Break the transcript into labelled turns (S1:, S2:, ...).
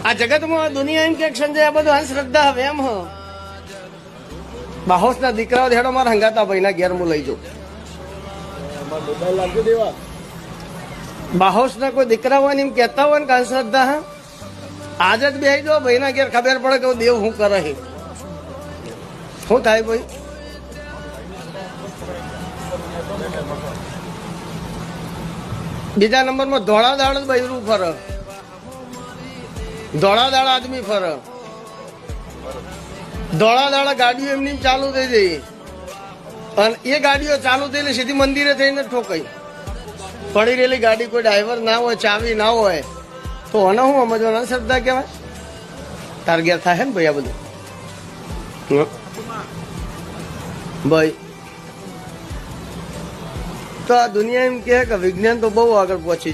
S1: આ જગતમાં દુનિયા એમ કે સંજય આ બધું અંધશ્રદ્ધા હવે એમ હો બાહોશ ના દીકરાઓ હેડો મારા હંગાતા ભાઈ ના ઘેર હું લઈ જાઉં બાહોશ ના કોઈ દીકરા હોય ને એમ કેતા હોય ને કે અંધશ્રદ્ધા હા આજ જ બે દો ભાઈ ના ઘેર ખબર પડે કે દેવ શું કરે શું થાય ભાઈ બીજા નંબરમાં ધોળા દાળ જ બૈરું ફરે ધોળા દાળ આદમી ફરે ધોળા દાડા ગાડીઓ એમની ચાલુ થઈ જઈ અને એ ગાડીઓ ચાલુ થયેલી સીધી મંદિરે થઈને ઠોકાઈ પડી રહેલી ગાડી કોઈ ડ્રાઈવર ના હોય ચાવી ના હોય તો એને શું સમજવાનું શ્રદ્ધા કહેવાય તાર ઘેર થાય ને ભાઈ આ બધું ભાઈ તો આ દુનિયા એમ કે વિજ્ઞાન તો બહુ આગળ પહોંચી